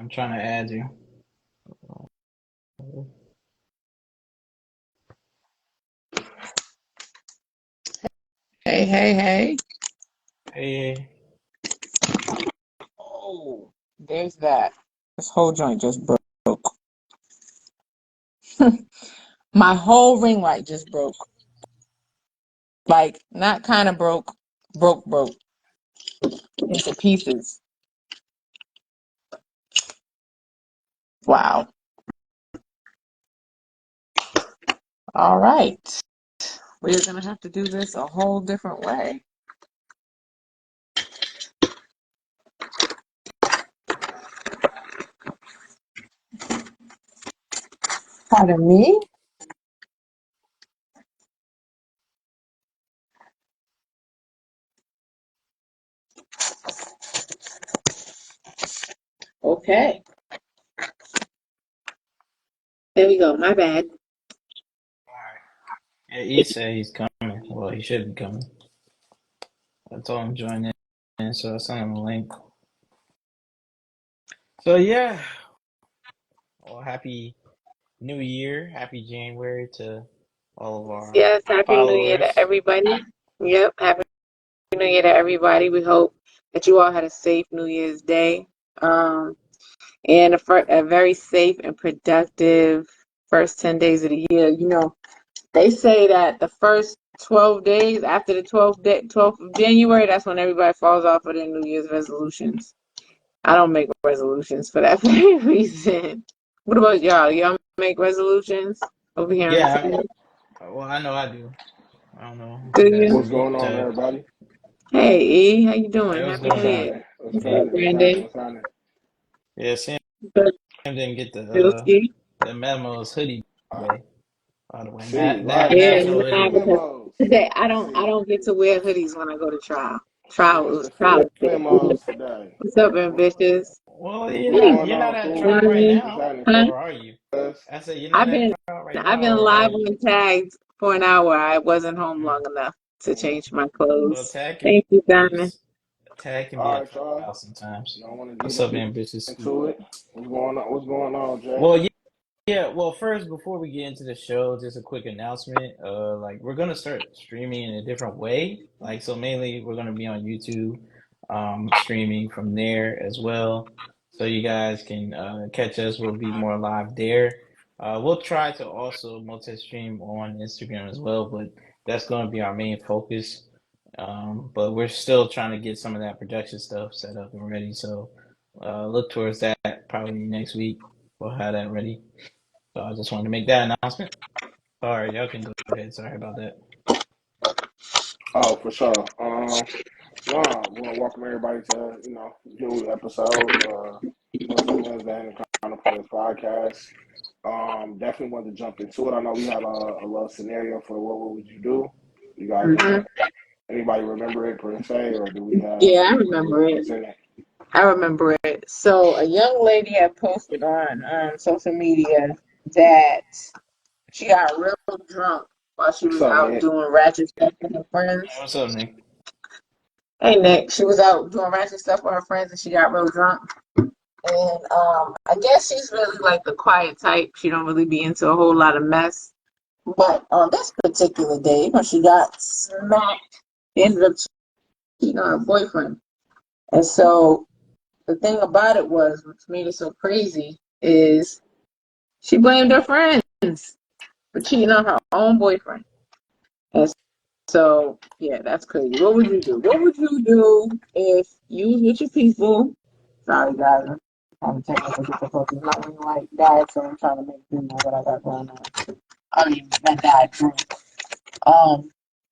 I'm trying to add you. Hey, hey, hey. Hey, Oh, there's that. This whole joint just broke. My whole ring light just broke. Like, not kind of broke, broke into pieces. Wow. All right. We're going to have to do this a whole different way. Pardon me? Okay. There we go. My bad. yeah, he said he's coming. Well, he should be coming. I told him to join in, so I sent him a link. So yeah, well, happy New Year, happy January to all of our Yes, Happy New Year to followers. everybody. Yep, Happy New Year to everybody. We hope that you all had a safe New Year's Day. And a very safe and productive first 10 days of the year. They say that the first 12 days after the 12th of January, that's when everybody falls off of their New Year's resolutions. I don't make resolutions for that very reason. What about y'all? Y'all make resolutions over here on the Yeah, side? well, I know I do. I don't know Do if you guys you? What's agree going with on, that. everybody? Hey, E, how you Hey, doing? what's Happy What's going New on? Year. happening? What's What's up, happening? What's happening? Brandon? What's happening? Yeah, Sam Good. didn't get Bilski? the memos hoodie Uh, today. By the way, see, right? Yeah, national Where's the hoodie nah, day. because memos? today I See, don't get to wear hoodies when I go to trial. where's the Trial day. memos today? What's up, ambitious? Well, What's going you're not on, at Cool? trial right Morning. What's now, happening, Huh? Cool? or are you? Cuz? I said you're not I've at been trial right I've now, been or are live you? on tags for an hour. I wasn't home Mm. long enough to Mm. change my Well, clothes. tag can Thank you, be Diamond. tag can be All a right, y'all. trial sometimes. Y'all want to What's get up, ambitious scoop? into it? What's going on? What's going on, Jay? Well, yeah. Well, first, before we get into the show, just a quick announcement. Like we're gonna start streaming in a different way. Like so, mainly we're gonna be on YouTube, streaming from there as well. So you guys can catch us. We'll be more live there. We'll try to also multi-stream on Instagram as well, but that's gonna be our main focus. But we're still trying to get some of that production stuff set up and ready. So look towards that probably next week. We'll have that ready. So I just wanted to make that announcement. Sorry, y'all can go ahead. Sorry about that. Oh, for sure. No, we want to welcome everybody to new episode. Wednesday in the Kind of Players podcast. Definitely wanted to jump into it. I know we had a little scenario for what would you do? You guys, Hmm. anybody remember it per se, or do we have Yeah, I to remember it. present it? I remember it. So a young lady had posted on social media that she got real drunk while she What's was up, out Nick? doing ratchet stuff with her Hey, friends. what's up, Nick? Hey Nick, she was out doing ratchet stuff with her friends and she got real drunk. And I guess she's really like the quiet type. She don't really be into a whole lot of mess. But on this particular day, when she got smacked, she ended up cheating on her boyfriend. And so the thing about it was, which made it so crazy, is she blamed her friends for cheating on her own boyfriend. And so, yeah, that's crazy. What would you do? What would you do if you was with your people? Sorry, guys, I'm having technical difficulties. My ring light died, so I'm trying to make do know what I got going on. I mean, that died.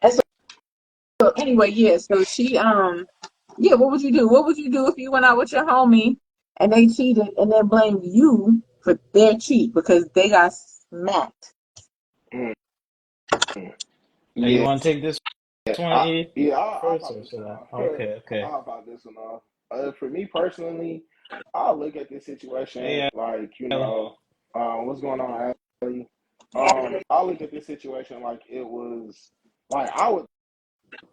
And so anyway, yeah. So yeah. What would you do? What would you do if you went out with your homie and they cheated and then blamed you for their cheat because they got smacked? Mm, Hey, you yeah, want to take this one, I, E, yeah. I'll first, pop or this should one I? off. Okay, okay. I'll pop this one off. For me personally, I'll look at this situation Hey, like Ellie. what's going on, Ashley? I'll look at this situation like it was like I would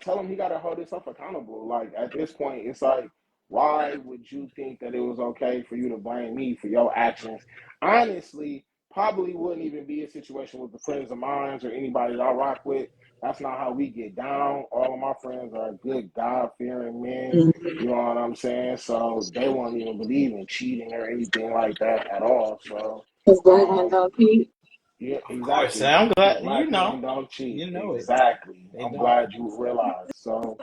tell him he got to hold himself accountable. Like at this point, it's like why would you think that it was okay for you to blame me for your actions? Honestly, probably wouldn't even be a situation with the friends of mine or anybody that I rock with. That's not how we get down. All of my friends are good, God fearing men. You know what I'm saying? So they won't even believe in cheating or anything like that at all. So, Because black men um, don't cheat. yeah, Of course, exactly. I'm glad Black men don't cheat. you know it. Exactly. They I'm don't. glad you realized. So,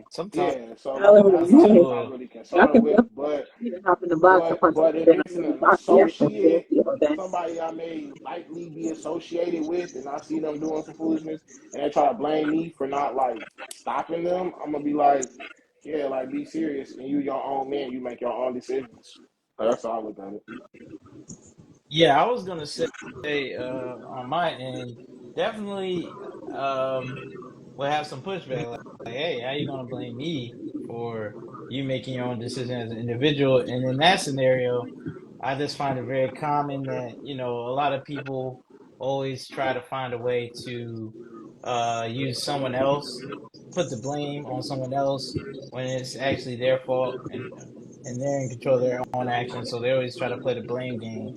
Sometimes yeah. So that's Hallelujah. something I'm to not really Y'all concerned can with. definitely But hop in the box and punch but it if down it's in the an box. Yeah, so associate, filthy all day. somebody I may lightly be associated with, and I see them doing some foolishness, and they try to blame me for not like stopping them, I'm gonna be like, yeah, like be serious, and you your own man. You make your own decisions. That's how I look at it. yeah, I was gonna say on my end, definitely will have some pushback. Like, hey, how you gonna blame me for you making your own decision as an individual? And in that scenario, I just find it very common that, a lot of people always try to find a way to use someone else, put the blame on someone else when it's actually their fault and they're in control of their own actions. So they always try to play the blame game.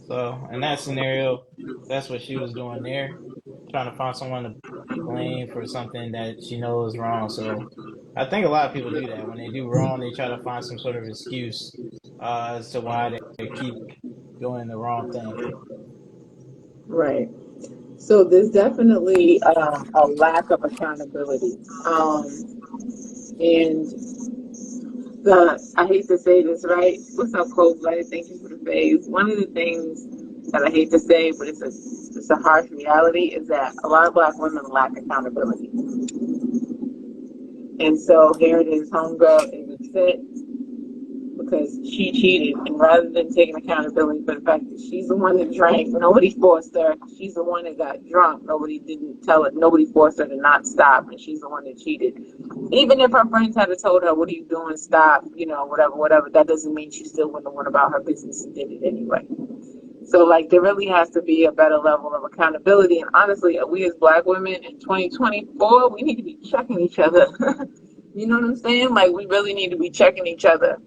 So in that scenario, that's what she was doing there, trying to find someone to blame for something that she knows wrong. So I think a lot of people do that. When they do wrong, they try to find some sort of excuse as to why they keep doing the wrong thing. Right. So there's definitely a lack of accountability. And I hate to say this, right? What's up, Cold Blooded? Thank you for the phase. One of the things that I hate to say, but it's a harsh reality, is that a lot of black women lack accountability. And so here it is, homegirl is upset because she cheated, and rather than taking accountability for the fact that she's the one that drank, nobody forced her. She's the one that got drunk. Nobody didn't tell her. Nobody forced her to not stop, and she's the one that cheated. Even if her friends had told her, "What are you doing? Stop!" Whatever, whatever. That doesn't mean she still wouldn't have went about her business and did it anyway. So, like, there really has to be a better level of accountability. And honestly, we as black women in 2024, we need to be checking each other. You know what I'm saying? Like, we really need to be checking each other.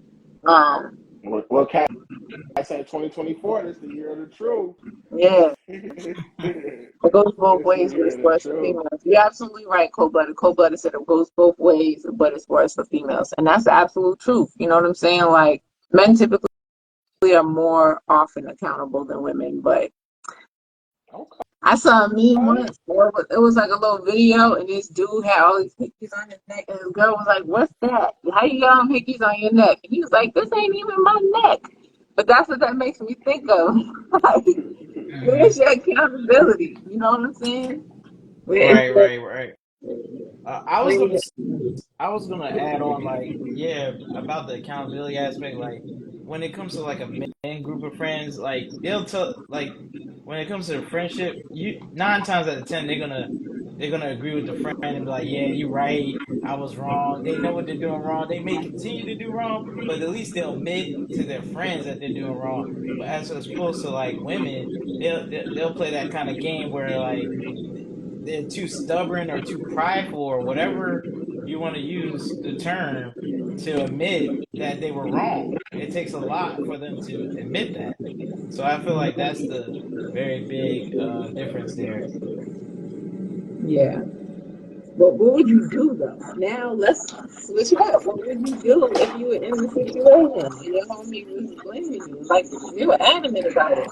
Um, What Cat say? 2024. This the year of the truth. yeah, It's it goes both the ways, but year it's of the worse for truth. females. You're absolutely right, Cold Blooded. Cold Blooded said it goes both ways, but it's worse for females. And that's the absolute truth. You know what I'm saying? Like, men typically are more often accountable than women, but I saw a meme Okay. once. It was like a little video, and this dude had all these hickeys on his neck, and his girl was like, "What's that? How you got them hickeys on your neck?" And he was like, "This ain't even my neck." But that's what that makes me think of. Like, Hmm. where's your accountability? You know what I'm saying? Where is Right, your, right, right. where is I was gonna add on like yeah about the accountability aspect. Like when it comes to like a men group of friends, like they'll tell like when it comes to friendship, you 9 times out of 10 they're gonna agree with the friend and be like, yeah, you're right, I was wrong. They know what they're doing wrong. They may continue to do wrong, but at least they'll admit to their friends that they're doing wrong. But as opposed to like women, they'll play that kind of game where like they're too stubborn or too prideful or whatever you want to use the term to admit that they were wrong. It takes a lot for them to admit that. So I feel like that's the very big difference there. yeah. But what would you do though? Now let's switch it up. What would you do if you were in the situation and your homie was blaming you? Like they were adamant about it.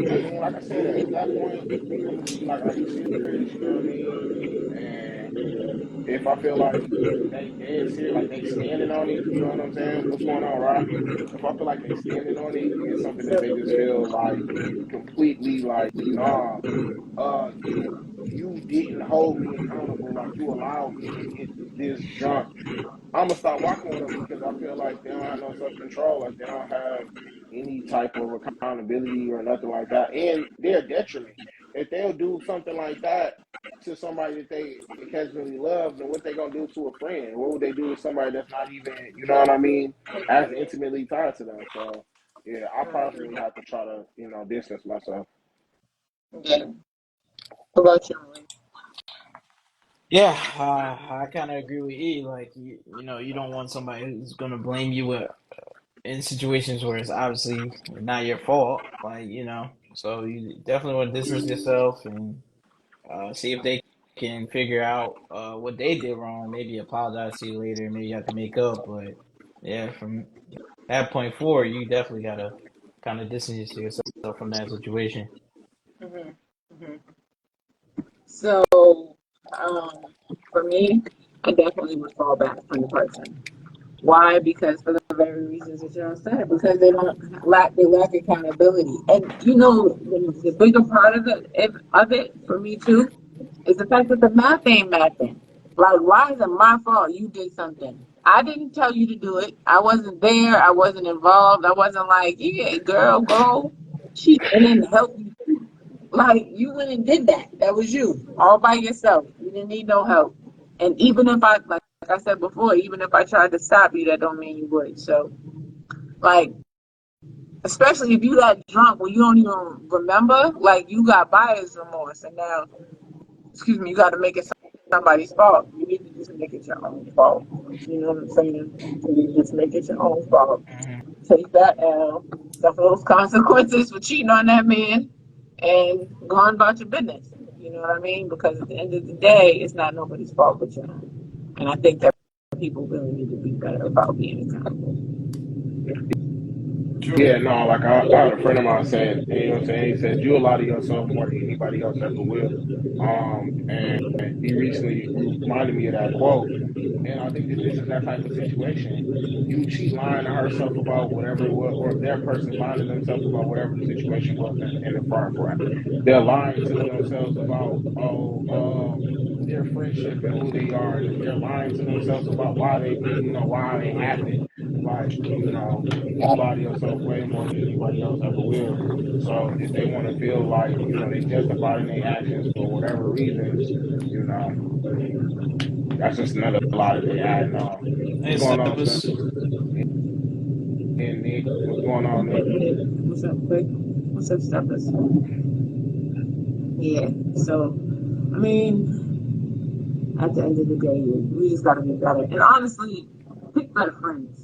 I mean, like I said, at that point, I'm gonna just be like, "Are you serious?" You know what I mean? And if I feel like they dead serious, like they standing on it, you know what I'm saying? What's going on, right? If I feel like they standing on it, and it's something that they just feel like completely like, nah, you didn't hold me accountable, like you allowed me to get this drunk. I'm gonna stop walking with them because I feel like they don't have no self control, like they don't have any type of accountability or nothing like that, and they're a detriment. If they'll do something like that to somebody that they occasionally love, then what they gonna do to a friend? What would they do to somebody that's not even, you know what I mean, as intimately tied to them? So yeah, I personally have to try to, distance myself. Yeah. What about you, Emily? Yeah, I kind of agree with E. Like, you don't want somebody who's gonna blame you in situations where it's obviously not your fault. Like, so you definitely want to distance yourself and see if they can figure out what they did wrong. Maybe apologize to you later. Maybe you have to make up. But yeah, from that point forward, you definitely gotta kind of distance yourself from that situation. Hmm. Hmm. So, um, for me, I definitely would fall back on the person. Why? Because for the very reasons that y'all said, because they lack accountability, and the bigger part of it for me too is the fact that the math ain't mathing. Like, why is it my fault you did something? I didn't tell you to do it. I wasn't there. I wasn't involved. I wasn't like, yeah, girl, go cheat and then help you. Like, you went and did that. That was you, all by yourself. You didn't need no help. And even if like I said before, even if I tried to stop you, that don't mean you would. So, like, especially if you that drunk where you don't even remember, like, you got buyer's remorse, and now, excuse me, you got to make it somebody's fault. You need to just make it your own fault. You know what I'm saying? You just make it your own fault. Hmm. Take that L, suffer those consequences for cheating on that man, and go on about your business. You know what I mean? Because at the end of the day, it's not nobody's fault but your own. And I think that people really need to be better about being accountable. True. Yeah, no, like I had a friend of mine said, and you know what I'm saying? He said, you lie to yourself more than anybody else ever will. And he recently reminded me of that quote. And I think that this is that type of situation. You cheat lying to herself about whatever it was, or that person lying to themselves about whatever the situation was in the front for. They're lying to themselves about, their friendship and who they are. And they're lying to themselves about why why they happened. Like, you lie to yourself way more than anybody else ever will. So if they want to feel like, they justified in their actions for whatever reasons, you know, that's just another lie that they adding on. Hey, What's going on, Steppers. Spencer? And Nick, what's going on, Nick? What's up, quick? What's up, Steppers? Yeah. So, I mean, at the end of the day, we just got to be better. And honestly, pick better friends.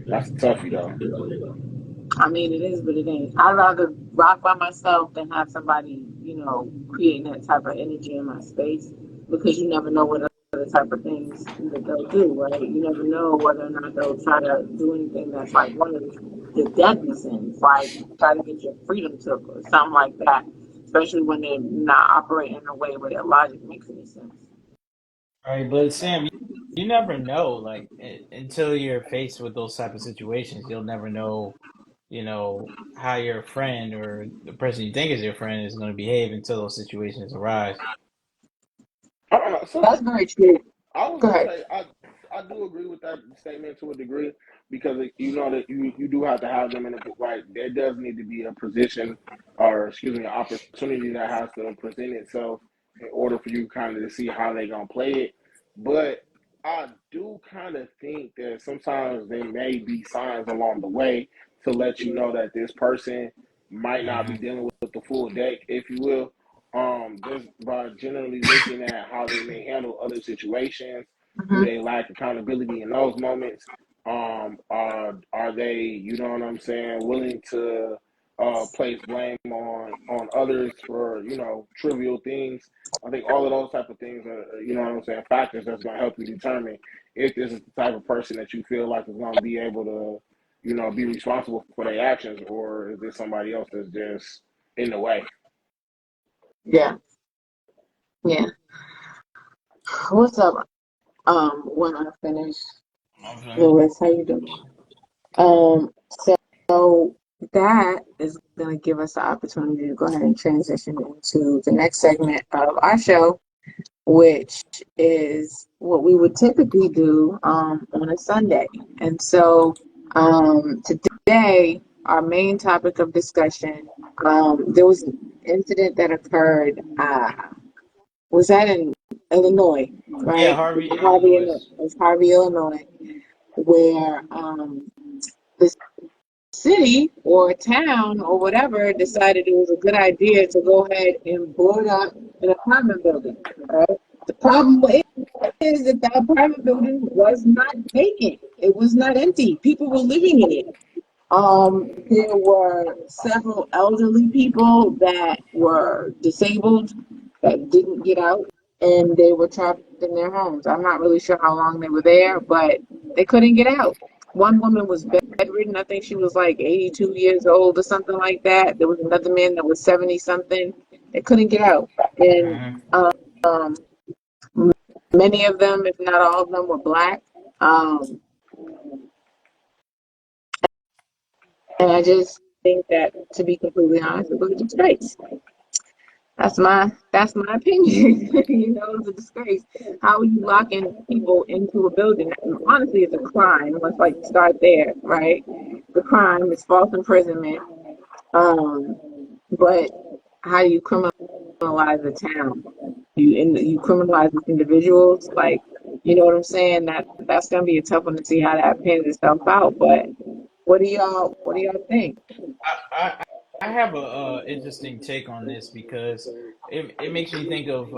That's a toughie though. I mean, it is, but it ain't. I'd rather rock by myself than have somebody, creating that type of energy in my space because you never know what other type of things that they'll do, right? You never know whether or not they'll try to do anything that's like one of the deadly sins, like try to get your freedom took or something like that, especially when they're not operating in a way where their logic makes any sense. Right, but Sam, you never know. Like until you're faced with those type of situations, you'll never know. How your friend or the person you think is your friend is going to behave until those situations arise. I don't know. So That's very true. I was Go gonna ahead. say I do agree with that statement to a degree because you know that you do have to have them in a like there does need to be a position or excuse me an opportunity that has to present itself in order for you kind of to see how they gonna play it. But I do kind of think that sometimes there may be signs along the way to let you know that this person might not be Hmm. dealing with the full deck, if you will. Just by generally looking at how they may handle other situations. Do Hmm. they lack accountability in those moments? Are they, you know what I'm saying, willing to place blame on others for trivial things? I think all of those type of things are what I'm saying factors that's going to help you determine if this is the type of person that you feel like is going to be able to be responsible for their actions, or is this somebody else that's just in the way? Yeah. Yeah. What's up? When I finish, Okay. Lewis, how you doing? Um, so that is going to give us the opportunity to go ahead and transition into the next segment of our show, which is what we would typically do on a Sunday. And so today, our main topic of discussion, there was an incident that occurred. Was that in Illinois, Yeah, right? Harvey, Harvey, Illinois. it's Harvey, Illinois, where the city or town or whatever decided it was a good idea to go ahead and board up an apartment building, right? The problem is that the apartment building was not vacant. It was not empty. People were living in it. There were several elderly people that were disabled that didn't get out and they were trapped in their homes. I'm not really sure how long they were there, but they couldn't get out. One woman was bedridden. I think she was like 82 years old or something like that. There was another man that was 70 something. They couldn't get out. And Mhm. um, many of them, if not all of them, were black. Um, and I just think that, to be completely honest, it was a disgrace. That's my opinion. It's a disgrace. How are you locking people into a building? Honestly, it's a crime. Let's like start there, right? The crime is false imprisonment. Um, but how do you criminalize a town? You criminalize these individuals, like what I'm saying. That's gonna be a tough one to see how that pans itself out. But what do y'all think? I I have a interesting take on this because it makes me think of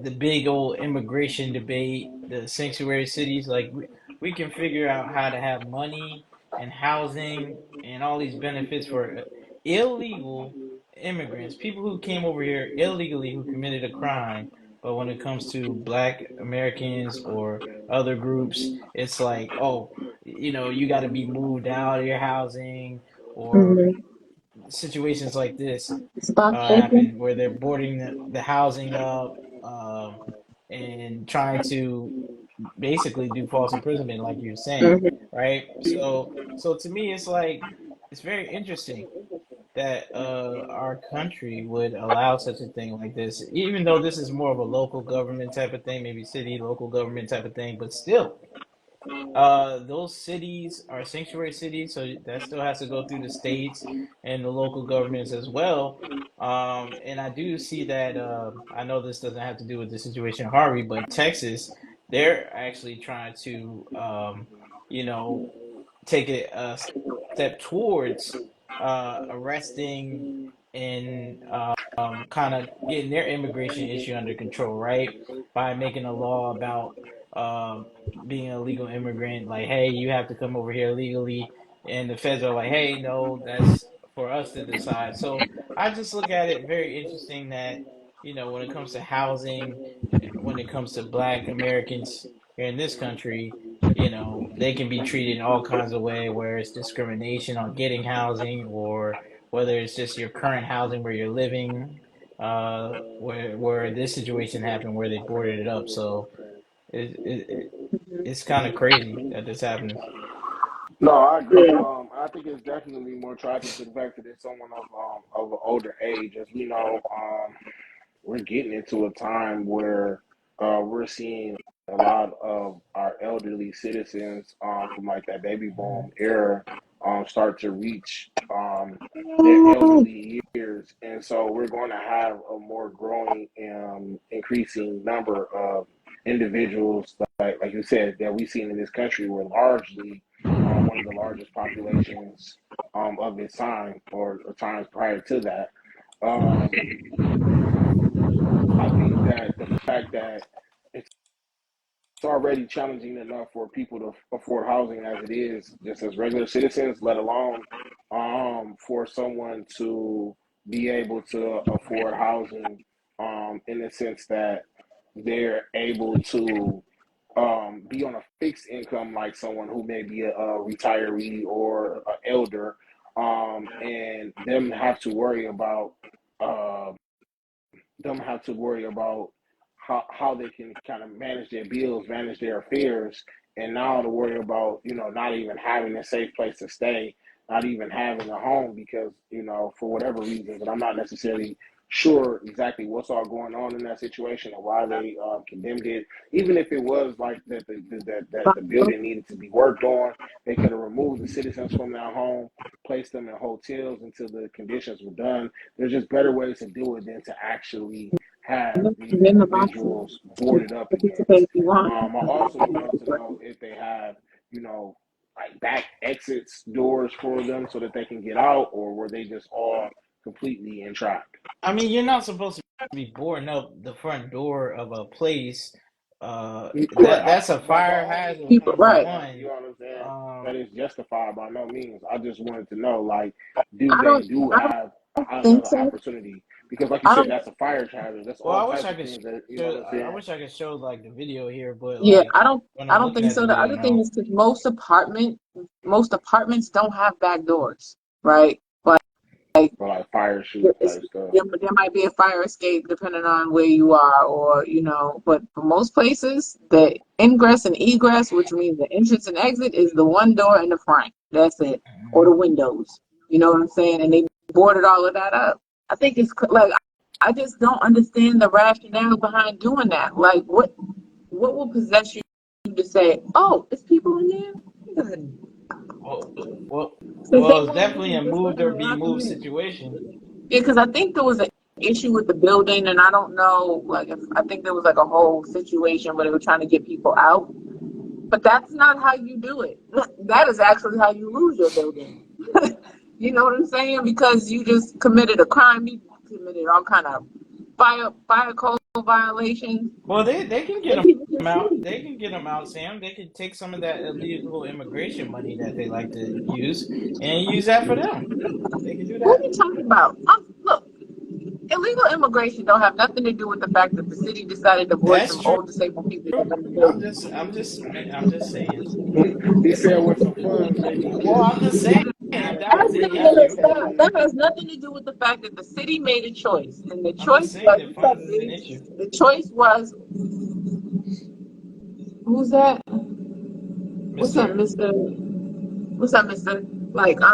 the big old immigration debate, the sanctuary cities. Like we can figure out how to have money and housing and all these benefits for illegal immigrants, people who came over here illegally who committed a crime. But when it comes to Black Americans or other groups, it's like, oh, you got to be moved out of your housing or Mm-hmm. situations like this Stop shaking. happen where they're boarding the housing up and trying to basically do false imprisonment, like you're saying, Mm-hmm. right? So to me, it's like it's very interesting that our country would allow such a thing like this, even though this is more of a local government type of thing, maybe city, local government type of thing, but still, those cities are sanctuary cities, so that still has to go through the states and the local governments as well. And I do see that. I know this doesn't have to do with the situation in Harvey, but Texas, they're actually trying to, you know, take a step towards arresting and kind of getting their immigration issue under control, right? By making a law about um, being a legal immigrant, like, hey, you have to come over here legally, and the feds are like, hey, no, that's for us to decide. So I just look at it very interesting that when it comes to housing, when it comes to Black Americans here in this country, they can be treated in all kinds of way, where it's discrimination on getting housing, or whether it's just your current housing where you're living, where this situation happened where they boarded it up. So it's kind of crazy that this happens. No, I agree. Yeah. I think it's definitely more tragic to the fact that it's someone of an older age. As we know, we're getting into a time where we're seeing a lot of our elderly citizens from like that baby boom era start to reach their elderly years, and so we're going to have a more growing, increasing number of individuals, like you said, that we've seen in this country. Were largely one of the largest populations of its time, or times prior to that. Um, I think that the fact that it's already challenging enough for people to afford housing as it is, just as regular citizens, let alone for someone to be able to afford housing in the sense that they're able to be on a fixed income, like someone who may be a retiree or an elder, and uh, them have to worry about how they can kind of manage their bills, manage their affairs, and now to worry about not even having a safe place to stay, not even having a home because for whatever reasons, and I'm not necessarily sure exactly what's all going on in that situation and why they condemned it. Even if it was like that the building needed to be worked on, they could have removed the citizens from their home, placed them in hotels until the conditions were done. There's just better ways to do it than to actually have these In the boxes individuals boarded up participate against. if you want. I also would love to know if they have, like back exits doors for them so that they can get out, or were they just all completely entrapped? I mean, you're not supposed to be boarding up the front door of a place, Right. that's a That's fire all. I hazard wasn't People, number right? saying that. You one. know what I'm saying? That Um, is justified by no means. I just wanted to know, like, do I they don't. do I don't have think another so. opportunity? Because, like you I said, don't. that's a fire hazard. That's well, all I wish types I of could things that you know show. what I'm I saying. wish I could show like the video here, but Yeah, like I don't. when I I'm don't looking think at the so. The video, other thing no. is because most apartments don't have back doors, right? Like But like fire shoot it's, type stuff. there might be a fire escape depending on where you are, or but for most places, the ingress and egress, which means the entrance and exit, is the one door in the front. That's it, or the Mhm. windows. You know what I'm saying? And they boarded all of that up. I think it's like I just don't understand the rationale behind doing that. Like, what will possess you to say, "Oh, it's people in there"? Well, well, Because they it's won't definitely a leave. Just go moved ahead or and be lock them moved in. situation. Yeah, because I think there was an issue with the building, and I don't know, like, if I think there was like a whole situation where they were trying to get people out, but that's not how you do it. That is actually how you lose your building. You know what I'm saying? Because you just committed a crime, you committed all kind of fire code violations, Well, they can get and people can them out. sue. They can get them out, Sam. They can take some of that illegal immigration money that they like to use and use that for them. They can do What are that. you talking about? Look, illegal immigration don't have nothing to do with the fact that the city decided to void That's some true. old disabled people that live in the I'm building. just, I'm just, I'm just saying. He said with some funds they can Well, get. I'm just saying that was the issue. That has nothing to do with the fact that the city made a choice, and the I'm just choice saying was that what's up, funds is an please? issue. The choice was who's that? What's up, Mister. Mister? What's up, Mister? Like, What's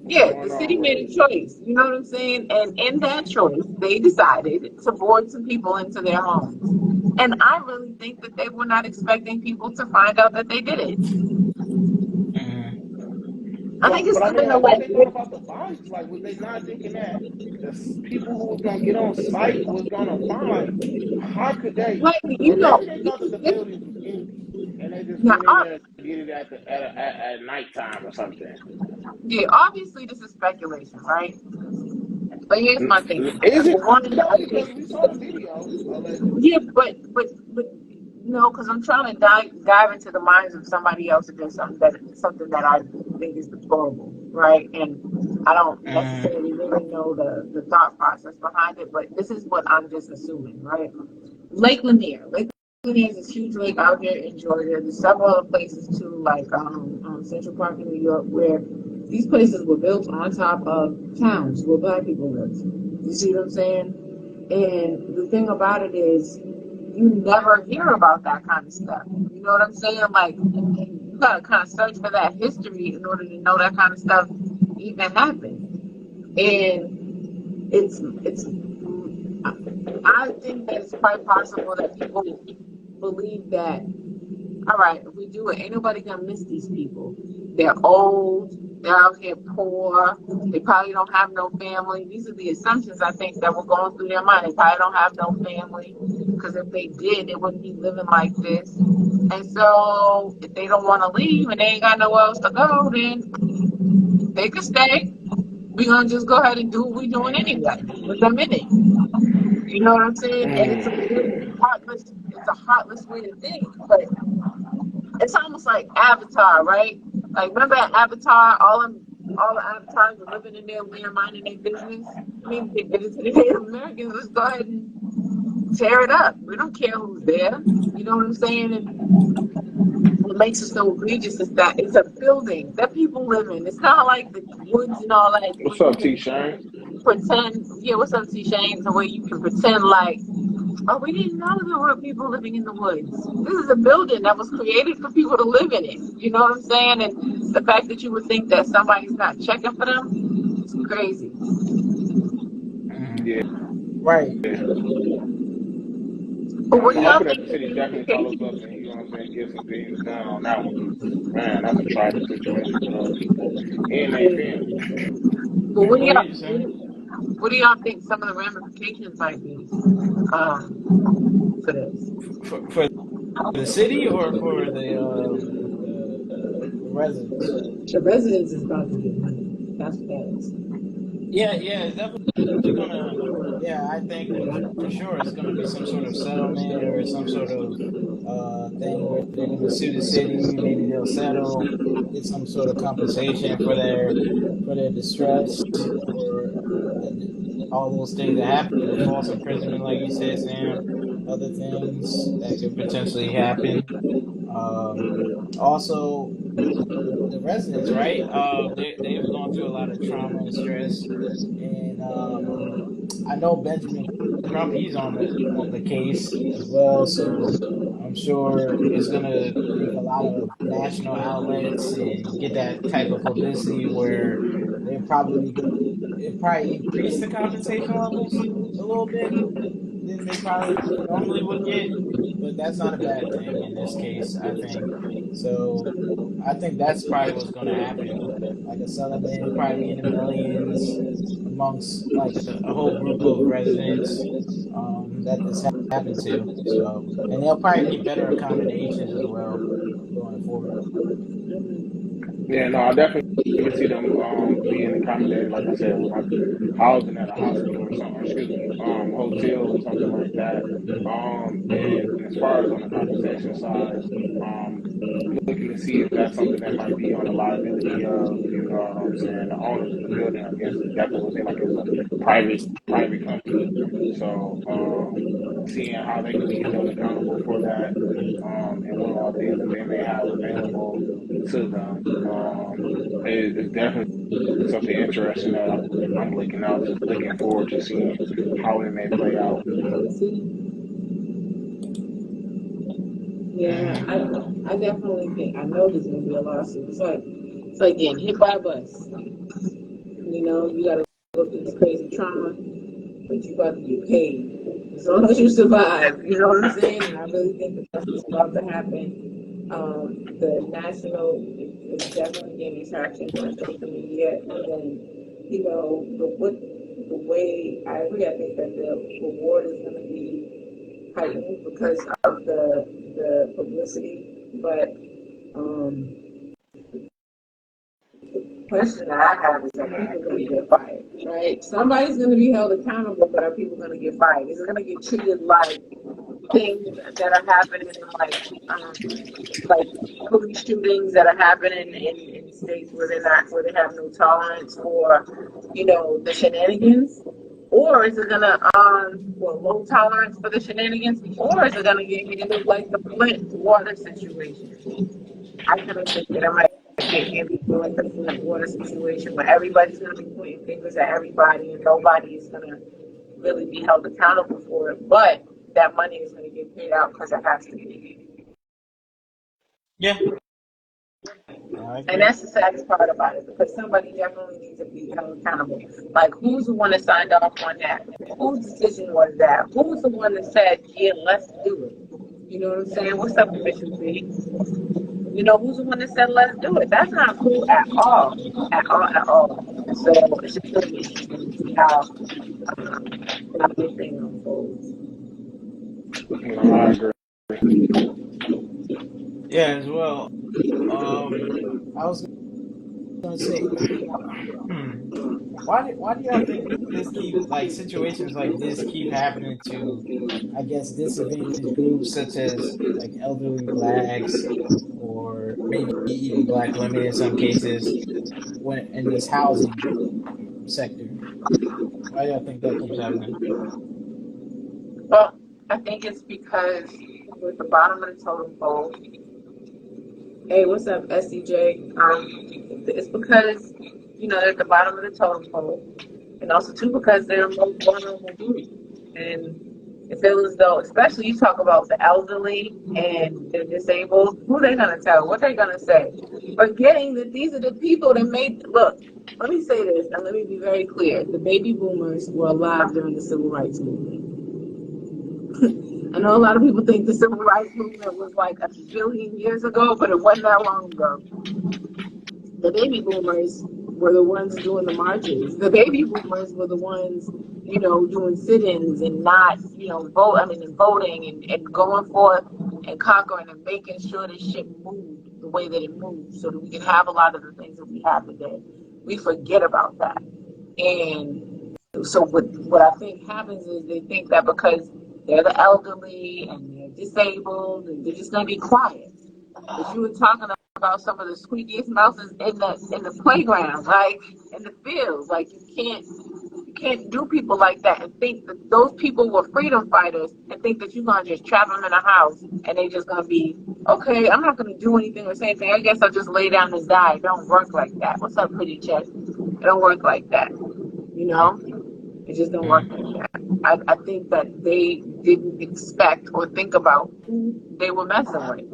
yeah, the going city on, made Ray? a choice. You know what I'm saying? And in that choice, they decided to void some people into their homes. And I really think that they were not expecting people to find out that they did it. Mm, I think it's But I mean, kind of like, what like, they thought about the bodies? Like, was they not thinking that people who was gonna get on site was gonna find? Like, how could they? Or maybe they thought that the buildings was empty and they just now, went in there and did it at nighttime or something. yeah, obviously this is speculation, right? But here's my thing. Is Number it one, though? I Because think, we saw the video allegedly. yeah, but no, because I'm trying to dive into the minds of somebody else that did something that I think is deplorable, right? And I don't mm, necessarily really know the thought process behind it, but this is what I'm just assuming, right? Lake Lanier. Lake Lanier is this huge lake out here in Georgia. There's several other places too, like Central Park in New York, where these places were built on top of towns where black people live. You see what I'm saying? And the thing about it is, you never hear about that kind of stuff. You know what I'm saying? Like, you gotta kind of search for that history in order to know that kind of stuff even happened. And it's I think that it's quite possible that people believe that, all right, if we do it, ain't nobody gonna miss these people. They're old, they're out here poor, they probably don't have no family. These are the assumptions I think that were going through their mind. They probably don't have no family, because if they did, they wouldn't be living like this. And so if they don't want to leave and they ain't got nowhere else to go, then they can stay. We're gonna just go ahead and do what we're doing mm, anyway with them in it. You know what I'm saying? And it's a Mm. really heartless way to think, but it's almost like Avatar, right? Like, remember at Avatar, all the avatars were living in their land, minding their business. I mean, they did it to the Native Americans. Let's go ahead and tear it up. We don't care who's there. You know what I'm saying? And what makes it so egregious is that it's a building that people live in. It's not like the woods and all that where What's you up, T can Shane? pretend. Yeah, what's up, T Shane? The way you can pretend like, oh, we didn't know there were people living in the woods. This is a building that was created for people to live in it. You know what I'm saying? And the fact that you would think that somebody's not checking for them, it's crazy. mm. Yeah. Right. But what I'm do y'all hoping that think the the city definitely follows up ramifications? and you know what I'm saying, get some things done on that one because man, that's a tragic situation for those people and their family. But what do What are y'all you saying? what do y'all think some of the ramifications might be for this? For the city or for the residents? The residents is about to get money. That's what that is. Yeah, it's definitely gonna. Yeah, I think for sure it's gonna be some sort of settlement or some sort of thing where they're gonna sue the city. Maybe they'll settle, get some sort of compensation for their distress, for the, all those things that happen, the false imprisonment, like you said, Sam. Other things that could potentially happen. Um, Also, the residents, right? They've gone through a lot of trauma and stress, and I know Benjamin Crump. He's on the case as well, so I'm sure it's gonna make a lot of national outlets and get that type of publicity where they're probably gonna it probably increase the compensation levels a little bit than they probably normally would get, but that's not a bad thing in this case, I think. So I think that's probably what's going to happen. Like a settlement, probably be in the millions amongst like a whole group of residents that this happened to. So, and they'll probably get better accommodations as well going forward. Yeah, no, I definitely can see them being accommodated, like I said, with like housing at a hospital or something, or excuse me, hotel or something like that. And as far as on the compensation side, um, looking to see if that's something that might be on the liability of, you know what I'm saying, the owners of the building. I guess it definitely would seem like it's a private company. So seeing how they could be held accountable for that, and what all things that they may have available to them, is definitely something interesting that I'm looking forward to seeing how it may play out. Yeah, Hmm. I definitely think I know there's gonna be a lawsuit. It's like getting hit by a bus. You know, you gotta go through this crazy trauma, but you got to get paid as long as you survive. You know what I'm saying? And I really think that that's what's about to happen. The national is definitely gaining traction on social media, and then the way I agree. I think that the reward is going to be heightened because of the publicity, but question that I have is, are people going to get fired? Right? Somebody's going to be held accountable, but are people going to get fired? Is it going to get treated like things that are happening, like police shootings that are happening in states where they have no tolerance for, the shenanigans? Or is it gonna low tolerance for the shenanigans? Or is it gonna get handled like the Flint water situation? I kind of think that I might get handled like the Flint water situation where everybody's gonna be pointing fingers at everybody and nobody is gonna really be held accountable for it. But that money is gonna get paid out because it has to be. Yeah, I And agree. that's the saddest part about it because somebody definitely needs to be held accountable. Like, who's the one that signed off on that? Whose decision was that? Who's the one that said, yeah, let's do it? You know what I'm saying? What's up, Commission B? Who's the one that said, let's do it? That's not cool at all. At all, at all. So it's just going to be interesting to see how everything unfolds. You know, I agree. Yeah, as well. I was gonna say, hmm. Why do y'all think this keep like situations like this keep happening to, I guess, disadvantaged groups such as like elderly blacks or maybe even black women in some cases when in this housing sector? Why do y'all think that keeps happening? Well, I think it's because we're at the bottom of the totem pole. Hey, what's up, SCJ? It's because they're at the bottom of the totem pole, and also too because they're a most vulnerable group. And it feels as though, especially you talk about the elderly and the disabled, who they gonna tell? What they gonna say? Forgetting that these are the people that made. Look, let me say this, and let me be very clear: the baby boomers were alive during the civil rights movement. I know a lot of people think the civil rights movement was like a billion years ago, but it wasn't that long ago. The baby boomers were the ones doing the marches. The baby boomers were the ones, doing sit-ins and not, and voting and going forth and conquering and making sure this shit moved the way that it moved so that we can have a lot of the things that we have today. We forget about that. And so what I think happens is they think that because they're the elderly and they're disabled, and they're just gonna be quiet. But you were talking about some of the squeakiest mouses in the playground, like in the fields. Like you can't do people like that and think that those people were freedom fighters and think that you're gonna just trap them in a house and they just gonna be okay. I'm not gonna do anything or say anything. I guess I'll just lay down and die. It don't work like that. What's up, pretty chest? It don't work like that. You know, it just don't work like that. I think that they didn't expect or think about who they were messing with.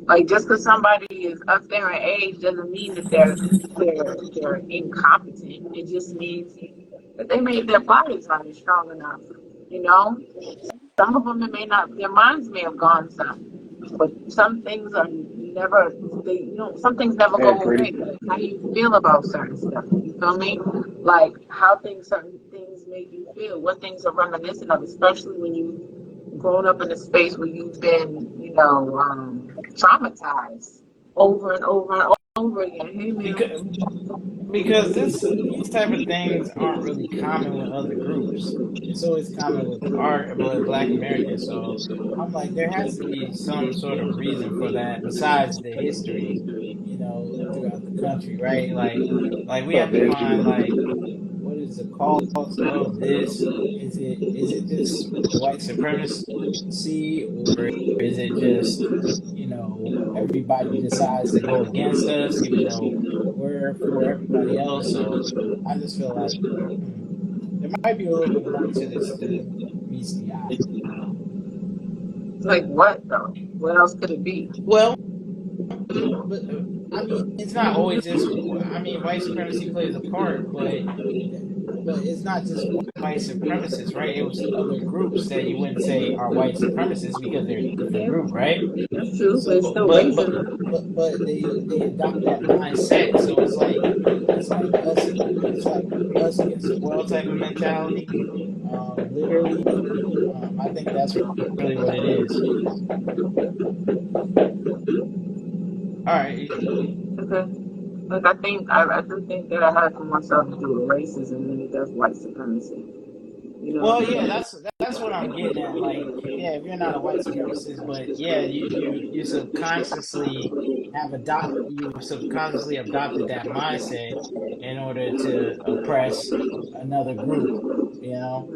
Like just because somebody is up there in age doesn't mean that they're incompetent. It just means that they made their bodies not strong enough. You know, some of them it may not. Their minds may have gone some, but some things are never. Some things never I go agree. away. How do you feel about certain stuff? You feel me? Like how certain things make you feel. What things are reminiscent of, especially when you grown up in a space where you've been, traumatized over and over and over again. Hey, Because man. because these type of things aren't really common with other groups. It's always common with Black Americans. So I'm like, there has to be some sort of reason for that besides the history, throughout the country, right? Like we have Not to the history. find like what is the cause of this? Is it just white supremacy, or is it just everybody decides to go against us even though we're for everybody else? So I just feel like hmm, there might be a little bit more to this than meets the eye. Like what though? What else could it be? Well, but I mean, it's not always just. I mean, white supremacy plays a part, but it's not just white supremacists, right? It was other groups that you wouldn't say are white supremacists because they're a different Yeah, group, right? that's true, but it's So, still racism. but they adopt that mindset. So it's like us against the world type of mentality. Literally, I think that's really what it is. All right. Okay. Like I do think that it has more stuff to do with racism than it does white supremacy. You Well, yeah, know? that's what I'm getting at. Like, yeah, if you're not a white supremacist, but yeah, you subconsciously you subconsciously adopted that mindset in order to oppress another group, you know.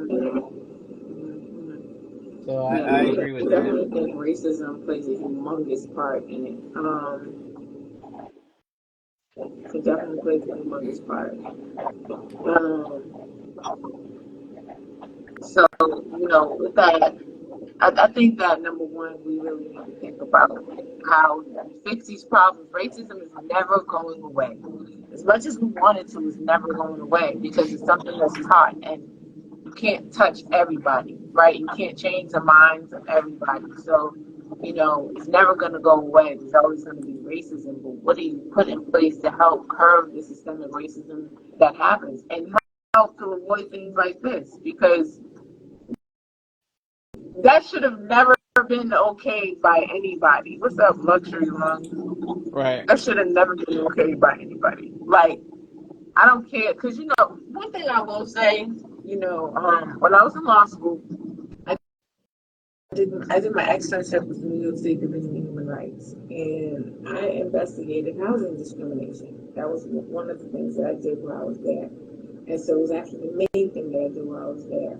So Yeah, I agree I with that. definitely think racism plays a humongous part in it. It definitely plays a humongous part. So, with that, I think that number one, we really need to think about how we fix these problems. Racism is never going away. As much as we want it to, it's never going away because it's something that's taught and you can't touch everybody, right? You can't change the minds of everybody. So, it's never going to go away. There's always going to be racism. But what do you put in place to help curb the systemic racism that happens and help to avoid things like this? Because that should have never been okay by anybody. What's up, luxury lung? Right. That should have never been okay by anybody. Like, I don't care. Because, one thing I will say, when I was in law school, I I did my externship with the New York State Division of Human Rights, and I investigated housing discrimination. That was one of the things that I did while I was there, and so it was actually the main thing that I did while I was there.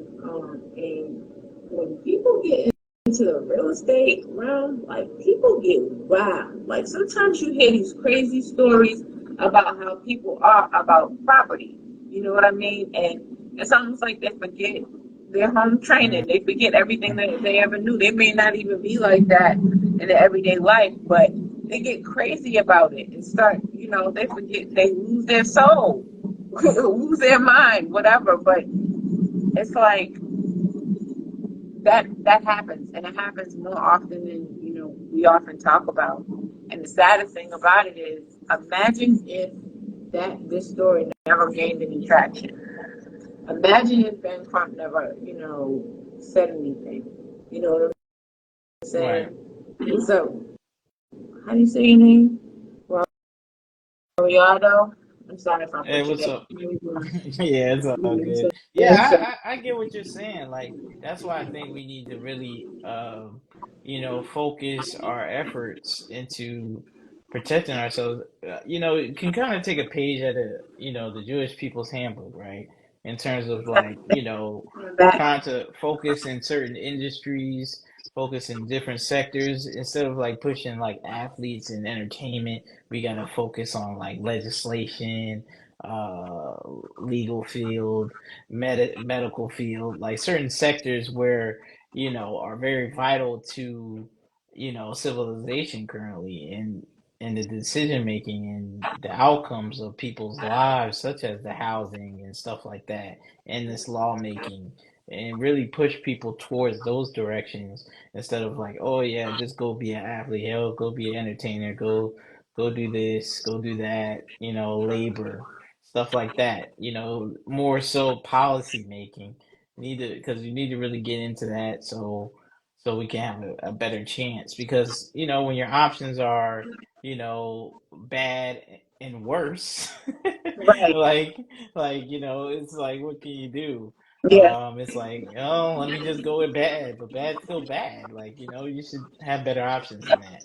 And when people get into the real estate realm, like people get wild. Like sometimes you hear these crazy stories about how people are about property. You know what I mean? And it's almost like they forget their home Mm. training. They forget everything that they ever knew. They may not even be like that in their everyday life, but they get crazy about it and start, they forget, they lose their soul, lose their mind, whatever. But it's like that happens, and it happens more often than we often talk about. And the saddest thing about it is, imagine if this story never gained any traction. Imagine if Ben Crump never, said anything. You know what I'm Right. saying? So, how do you say your name? Roriardo? I'm sorry if I Hey, butchered what's it. up? Yeah, it's all good. Yeah, It's, I get what you're saying. Like, that's why I think we need to really, focus our efforts into protecting ourselves. It can kind of take a page out of, the Jewish people's handbook, right? In terms of like, that, trying to focus in certain industries, focus in different sectors instead of like pushing like athletes and entertainment. We gotta focus on like legislation, uh, legal field, medical field, like certain sectors where, are very vital to, civilization currently and the decision making and the outcomes of people's lives, such as the housing and stuff like that, and this lawmaking, and really push people towards those directions instead of like, oh yeah, just go be an athlete, hell, go be an entertainer, go do this, go do that, labor, stuff like that. More so policy making. Need to because you need to really get into that so we can have a better chance. Because when your options are bad and worse, right. like it's like what can you do? Yeah. It's like, oh, let me just go with bad, but bad's still bad. Like, you should have better options than that.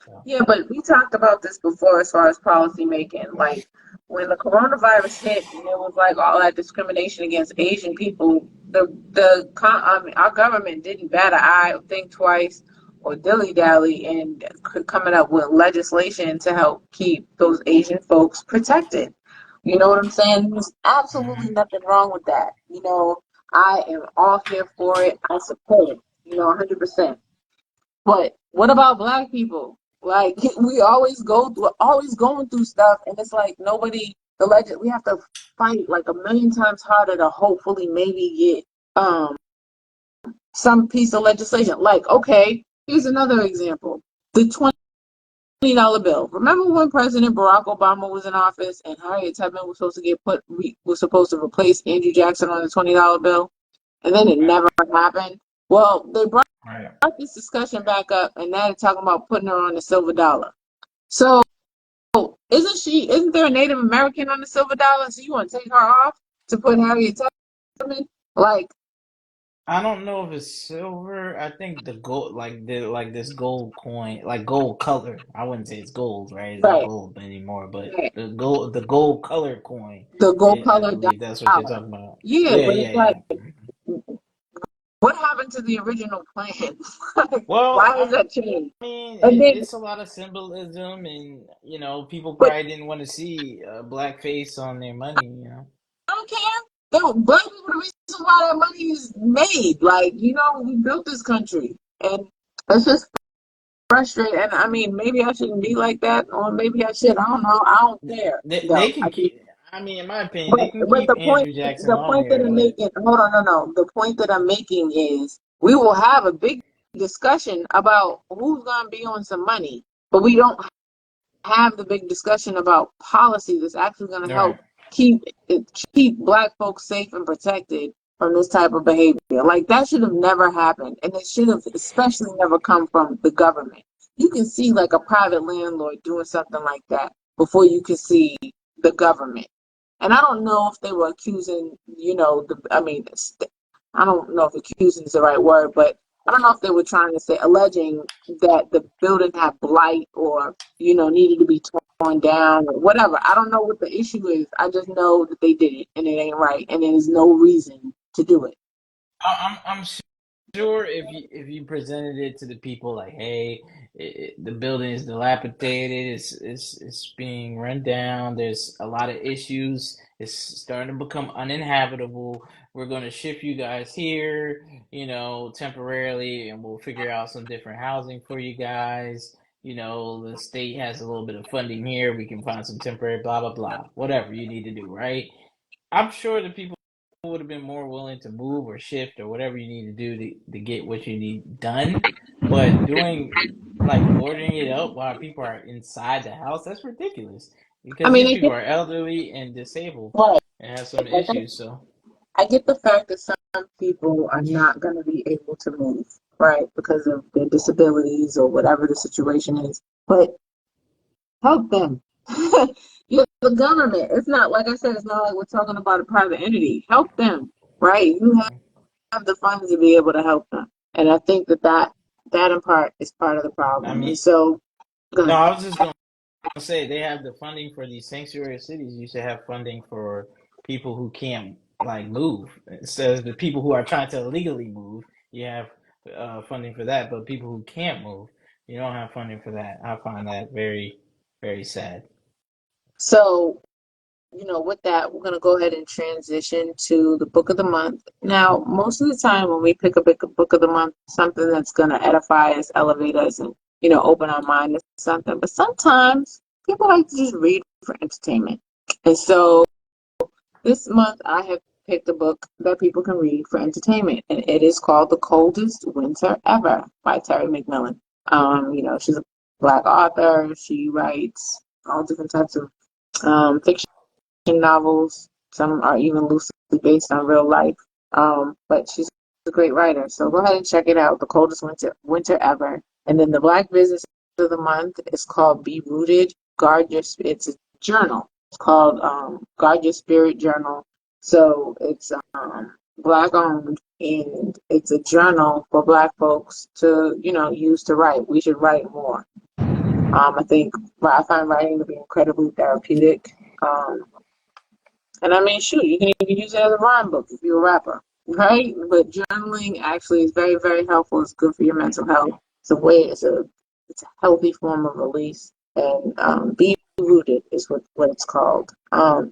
So, Yeah, but we talked about this before as far as policy making. Like when the coronavirus hit and there was like all that discrimination against Asian people, our government didn't bat an eye or think twice or dilly dally in coming up with legislation to help keep those Asian folks protected. You know what I'm saying? There's absolutely mhm. nothing wrong with that. I am all here for it. I support it. 100%. But what about black people? Like we're always going through stuff, and it's like nobody. We have to fight like a million times harder to hopefully maybe get some piece of legislation. Like, okay, here's another example: the $20 bill. Remember when President Barack Obama was in office and Harriet Tubman was supposed to was supposed to replace Andrew Jackson on the $20 bill, and then it Right, never happened. Well, they right. brought this discussion back up, and now they're talking about putting her on the silver dollar. So, isn't there a Native American on the silver dollar? So you want to take her off to put Harriet Tubman? Like, I don't know if it's silver. I think the gold, like this gold coin, like gold color. I wouldn't say it's gold, right? It's not right, gold anymore, but right, the gold color coin. the gold I colored believe that's what you're dollar. talking about. Yeah, Yeah, but yeah, it's like, yeah. what happened to the original plan? Like, Well, why has I that changed? mean, And then, it's a lot of symbolism, and people but probably didn't want to see a black face on their money. I don't care. Black people are the reason why that money is made. Like, we built this country, and it's just frustrating. And I mean, maybe I shouldn't be like that, or maybe I should. I don't know. I don't care They though. can keep. I mean, in my opinion, they can But keep Andrew Jackson the on point that there, I'm but making, hold on, no. The point that I'm making is we will have a big discussion about who's going to be on some money, but we don't have the big discussion about policy that's actually going to right. help keep keep black folks safe and protected from this type of behavior. Like that should have never happened, and it should have especially never come from the government. You can see like a private landlord doing something like that before you can see the government. And I don't know if they were accusing, I don't know if accusing is the right word, but I don't know if they were trying to say alleging that the building had blight or needed to be torn down or whatever. I don't know what the issue is. I just know that they did it and it ain't right and there's no reason to do it. I'm sure if you presented it to the people like, hey, the building is dilapidated, it's being run down. There's a lot of issues. It's starting to become uninhabitable. We're going to shift you guys here, temporarily, and we'll figure out some different housing for you guys. The state has a little bit of funding here. We can find some temporary blah blah blah. Whatever you need to do, right? I'm sure the people would have been more willing to move or shift or whatever you need to do to get what you need done. But doing like boarding it up while people are inside the house, that's ridiculous. I Because mean, these I people get are elderly and disabled right. and have some Like, issues. So I get the fact that some people are not going to be able to move, right, because of their disabilities or whatever the situation is. But help them. You're the government. It's not like I said. It's not like we're talking about a private entity. Help them, right? You have the funds to be able to help them, and I think that in part is part of the I problem. And mean, so, go no, ahead. I was just gonna say they have the funding for these sanctuary cities. You should have funding for people who can't like move. Instead of the people who are trying to illegally move, you have funding for that. But people who can't move, you don't have funding for that. I find that very, very sad. So, with that, we're going to go ahead and transition to the book of the month. Now, most of the time when we pick a book of the month, something that's going to edify us, elevate us, and, open our mind to something. But sometimes people like to just read for entertainment. And so this month I have picked a book that people can read for entertainment, and it is called The Coldest Winter Ever by Terry McMillan. She's a black author. She writes all different types of fiction novels. Some are even loosely based on real life. But she's a great writer. So go ahead and check it out. The Coldest Winter Ever. And then the Black Business of the Month is called Be Rooted. It's a journal. It's called Guard Your Spirit Journal. So it's black owned, and it's a journal for black folks to, use to write. We should write more. I find writing to be incredibly therapeutic. And I mean, shoot, you can even use it as a rhyme book if you're a rapper, right? But journaling actually is very, very helpful. It's good for your mental health. It's a healthy form of release. And be rooted is what it's called. The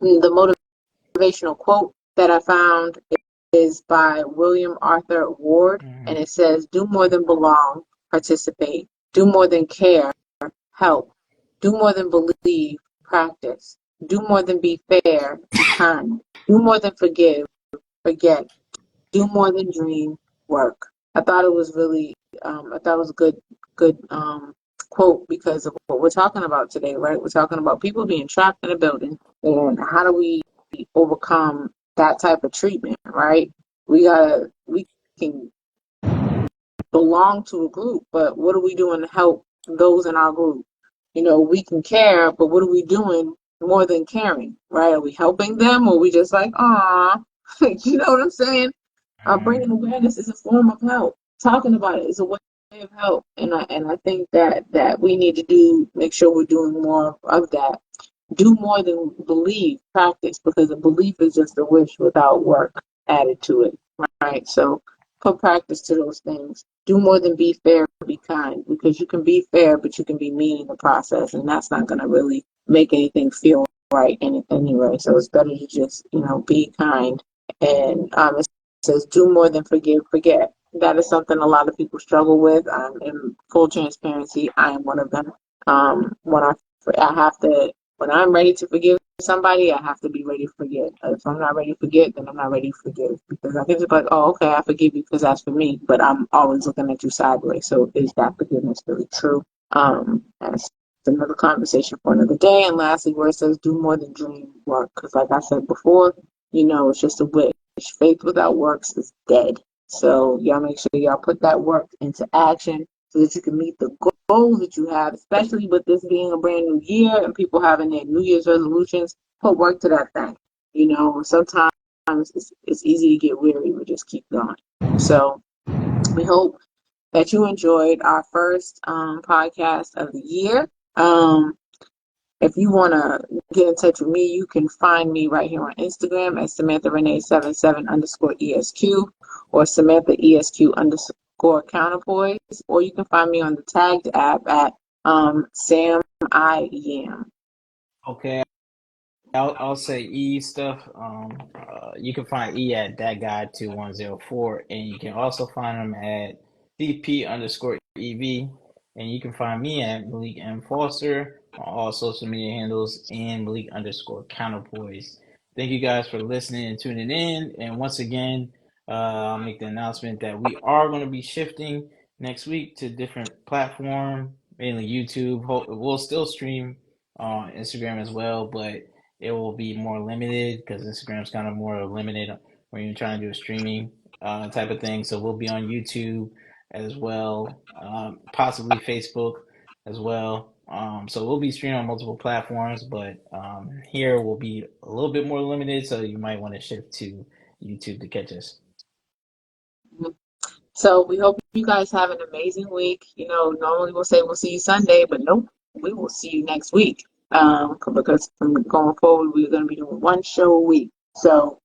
motivational quote that I found is by William Arthur Ward, Hmm. and it says, "Do more than belong, participate. Do more than care, help. Do more than believe, practice. Do more than be fair, be kind. Do more than forgive, forget. Do more than dream, work." I thought it was really, I thought it was a good quote because of what we're talking about today, right? We're talking about people being trapped in a building, and how do we overcome that type of treatment, right? We can belong to a group, but what are we doing to help those in our group? We can care, but what are we doing more than caring, right? Are we helping them, or are we just like, ah, you know what I'm saying? Bringing awareness is a form of help. Talking about it is a way of help, and I think that we need to make sure we're doing more of that. Do more than believe, practice, because a belief is just a wish without work added to it, right? So put practice to those things. Do more than be fair, be kind, because you can be fair, but you can be mean in the process, and that's not going to really make anything feel right anyway. So it's better to just, be kind. And it says, do more than forgive, forget. That is something a lot of people struggle with. In full transparency, I am one of them. When I have to when I'm ready to forgive somebody, I have to be ready to forget. If I'm not ready to forget, then I'm not ready to forgive. Because I can just be like, oh, okay, I forgive you because that's for me. But I'm always looking at you sideways. So is that forgiveness really true? That's another conversation for another day. And lastly, where it says do more than dream work. Because like I said before, it's just a wish. Faith without works is dead. So y'all make sure y'all put that work into action so that you can meet the goals that you have, especially with this being a brand new year and people having their New Year's resolutions. Put work to that thing. Sometimes it's easy to get weary, but just keep going. So we hope that you enjoyed our first podcast of the year. If you want to get in touch with me, you can find me right here on Instagram at Samantha Renee77 underscore ESQ or Samantha ESQ underscore counterpoise, or you can find me on the tagged app at Sam I Yam. Okay, I'll say E stuff. You can find E at that guy 2104, and you can also find him at CP underscore EV, and you can find me at Malik M Foster on all social media handles and Malik underscore counterpoise. Thank you guys for listening and tuning in. And once again, I'll make the announcement that we are going to be shifting next week to different platform, mainly YouTube. We'll still stream on Instagram as well, but it will be more limited because Instagram's kind of more limited when you're trying to do a streaming type of thing. So we'll be on YouTube as well, possibly Facebook as well. So we'll be streaming on multiple platforms, but here will be a little bit more limited, so you might want to shift to YouTube to catch us. So we hope you guys have an amazing week. You know, normally we'll say we'll see you Sunday, but nope, we will see you next week. Because from going forward, we're going to be doing one show a week. So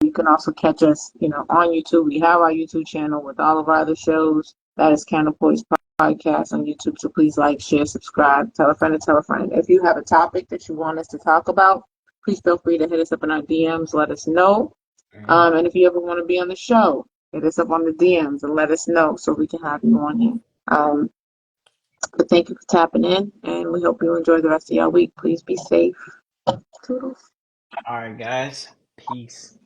you can also catch us, you know, on YouTube. We have our YouTube channel with all of our other shows. That is Candle Poise Podcast on YouTube. So please like, share, subscribe, tell a friend to tell a friend. If you have a topic that you want us to talk about, please feel free to hit us up in our DMs. Let us know. And if you ever want to be on the show, hit us up on the DMs and let us know so we can have you on here. But thank you for tapping in, and we hope you enjoy the rest of your week. Please be safe. Toodles. All right, guys. Peace.